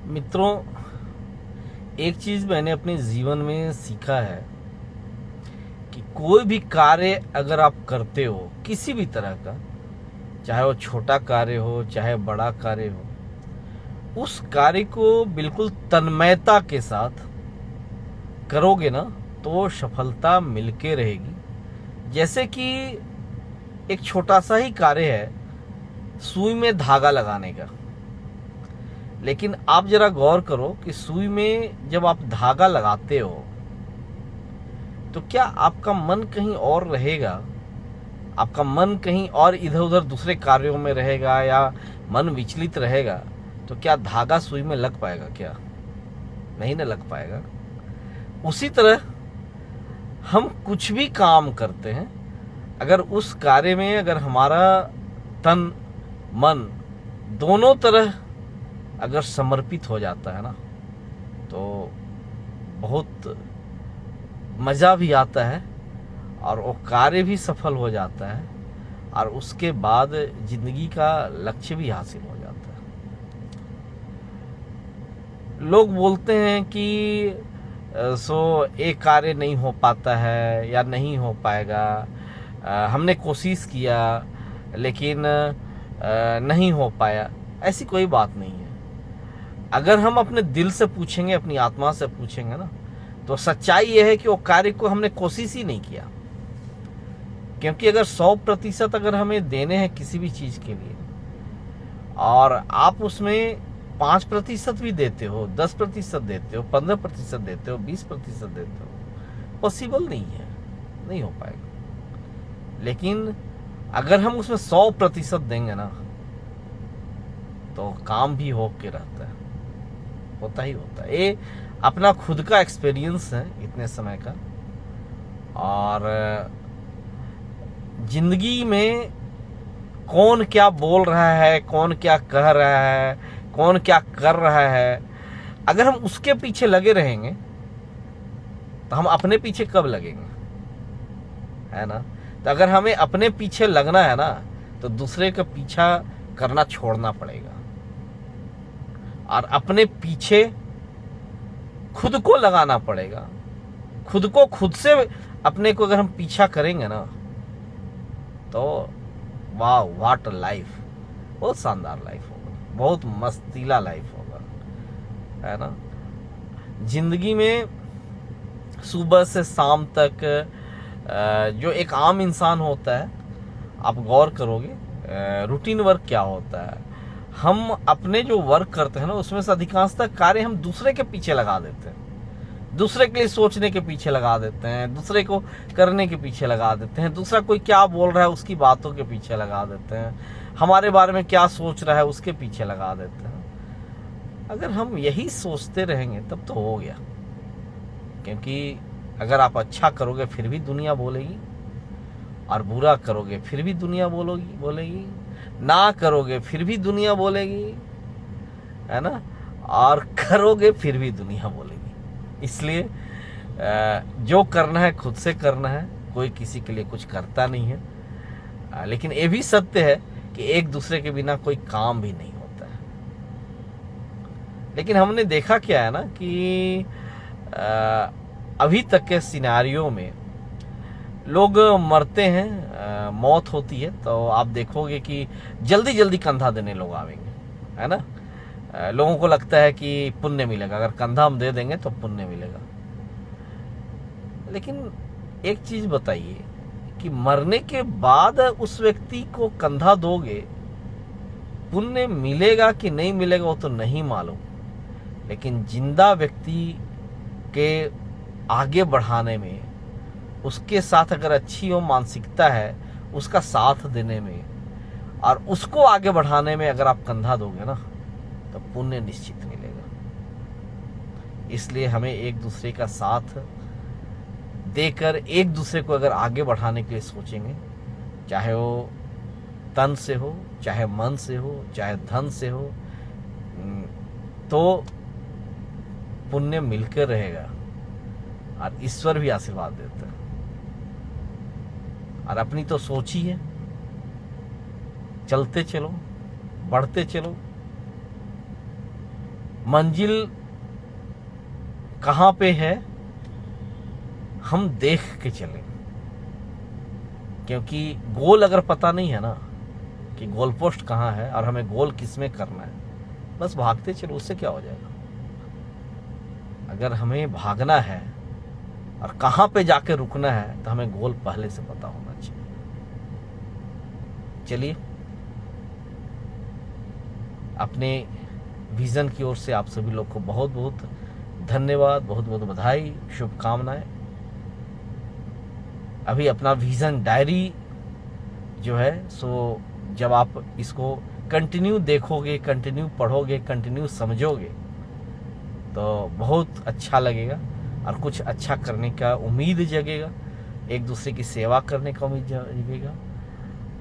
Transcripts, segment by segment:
मित्रों, एक चीज मैंने अपने जीवन में सीखा है कि कोई भी कार्य अगर आप करते हो किसी भी तरह का, चाहे वो छोटा कार्य हो चाहे बड़ा कार्य हो, उस कार्य को बिल्कुल तन्मयता के साथ करोगे ना तो सफलता मिलके रहेगी। जैसे कि एक छोटा सा ही कार्य है, सुई में धागा लगाने का। लेकिन आप जरा गौर करो कि सुई में जब आप धागा लगाते हो तो क्या आपका मन कहीं और रहेगा? आपका मन कहीं और इधर उधर दूसरे कार्यों में रहेगा या मन विचलित रहेगा तो क्या धागा सुई में लग पाएगा? क्या नहीं ना लग पाएगा। उसी तरह हम कुछ भी काम करते हैं, अगर उस कार्य में अगर हमारा तन मन दोनों तरह अगर समर्पित हो जाता है ना तो बहुत मज़ा भी आता है और वो कार्य भी सफल हो जाता है और उसके बाद जिंदगी का लक्ष्य भी हासिल हो जाता है। लोग बोलते हैं कि सो एक कार्य नहीं हो पाता है या नहीं हो पाएगा, हमने कोशिश किया लेकिन नहीं हो पाया। ऐसी कोई बात नहीं है। अगर हम अपने दिल से पूछेंगे, अपनी आत्मा से पूछेंगे ना, तो सच्चाई यह है कि वो कार्य को हमने कोशिश ही नहीं किया। क्योंकि अगर 100% अगर हमें देने हैं किसी भी चीज के लिए और आप उसमें 5% भी देते हो, 10% देते हो, 15% देते हो, 20% देते हो, पॉसिबल नहीं है, नहीं हो पाएगा। लेकिन अगर हम उसमें 100% देंगे ना तो काम भी हो के रहता है, होता ही होता है। ये अपना खुद का एक्सपीरियंस है इतने समय का। और जिंदगी में कौन क्या बोल रहा है, कौन क्या कह रहा है, कौन क्या कर रहा है, अगर हम उसके पीछे लगे रहेंगे तो हम अपने पीछे कब लगेंगे? है ना? तो अगर हमें अपने पीछे लगना है ना तो दूसरे का पीछा करना छोड़ना पड़ेगा और अपने पीछे खुद को लगाना पड़ेगा। खुद को खुद से अपने को अगर हम पीछा करेंगे ना तो वाह, व्हाट लाइफ, बहुत शानदार लाइफ होगा, बहुत मस्तीला लाइफ होगा, है ना? जिंदगी में सुबह से शाम तक जो एक आम इंसान होता है, आप गौर करोगे रूटीन वर्क क्या होता है। हम अपने जो वर्क करते हैं ना उसमें से अधिकांशतः कार्य हम दूसरे के पीछे लगा देते हैं, दूसरे के लिए सोचने के पीछे लगा देते हैं, दूसरे को करने के पीछे लगा देते हैं, दूसरा कोई क्या बोल रहा है उसकी बातों के पीछे लगा देते हैं, हमारे बारे में क्या सोच रहा है उसके पीछे लगा देते हैं। अगर हम यही सोचते रहेंगे तब तो हो गया। क्योंकि अगर आप अच्छा करोगे फिर भी दुनिया बोलेगी और बुरा करोगे फिर भी दुनिया बोलेगी, ना करोगे फिर भी दुनिया बोलेगी, है ना? और करोगे फिर भी दुनिया बोलेगी। इसलिए जो करना है खुद से करना है, कोई किसी के लिए कुछ करता नहीं है। लेकिन ये भी सत्य है कि एक दूसरे के बिना कोई काम भी नहीं होता है। लेकिन हमने देखा क्या है ना कि अभी तक के सिनारियों में लोग मरते हैं, मौत होती है तो आप देखोगे कि जल्दी जल्दी कंधा देने लोग आवेंगे, है ना? लोगों को लगता है कि पुण्य मिलेगा, अगर कंधा हम दे देंगे तो पुण्य मिलेगा। लेकिन एक चीज बताइए कि मरने के बाद उस व्यक्ति को कंधा दोगे, पुण्य मिलेगा कि नहीं मिलेगा वो तो नहीं मालूम। लेकिन जिंदा व्यक्ति के आगे बढ़ाने में, उसके साथ अगर अच्छी वो मानसिकता है, उसका साथ देने में और उसको आगे बढ़ाने में अगर आप कंधा दोगे ना तो पुण्य निश्चित मिलेगा। इसलिए हमें एक दूसरे का साथ देकर एक दूसरे को अगर आगे बढ़ाने के लिए सोचेंगे, चाहे वो तन से हो, चाहे मन से हो, चाहे धन से हो, तो पुण्य मिलकर रहेगा और ईश्वर भी आशीर्वाद देता है। और अपनी तो सोच ही है, चलते चलो, बढ़ते चलो, मंजिल कहाँ पे है हम देख के चलें, क्योंकि गोल अगर पता नहीं है ना कि गोल पोस्ट कहाँ है और हमें गोल किस में करना है, बस भागते चलो, उससे क्या हो जाएगा। अगर हमें भागना है और कहाँ पे जाके रुकना है तो हमें गोल पहले से पता होना चाहिए। चलिए, अपने विजन की ओर से आप सभी लोग को बहुत बहुत धन्यवाद, बहुत बहुत बधाई, शुभकामनाएं। अभी अपना विजन डायरी जो है सो जब आप इसको कंटिन्यू देखोगे, कंटिन्यू पढ़ोगे, कंटिन्यू समझोगे तो बहुत अच्छा लगेगा और कुछ अच्छा करने का उम्मीद जगेगा, एक दूसरे की सेवा करने का उम्मीद जगेगा।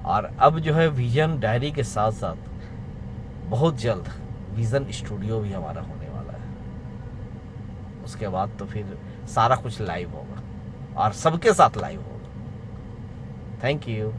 और अब जो है विजन डायरी के साथ साथ बहुत जल्द विजन स्टूडियो भी हमारा होने वाला है। उसके बाद तो फिर सारा कुछ लाइव होगा और सबके साथ लाइव होगा। Thank you.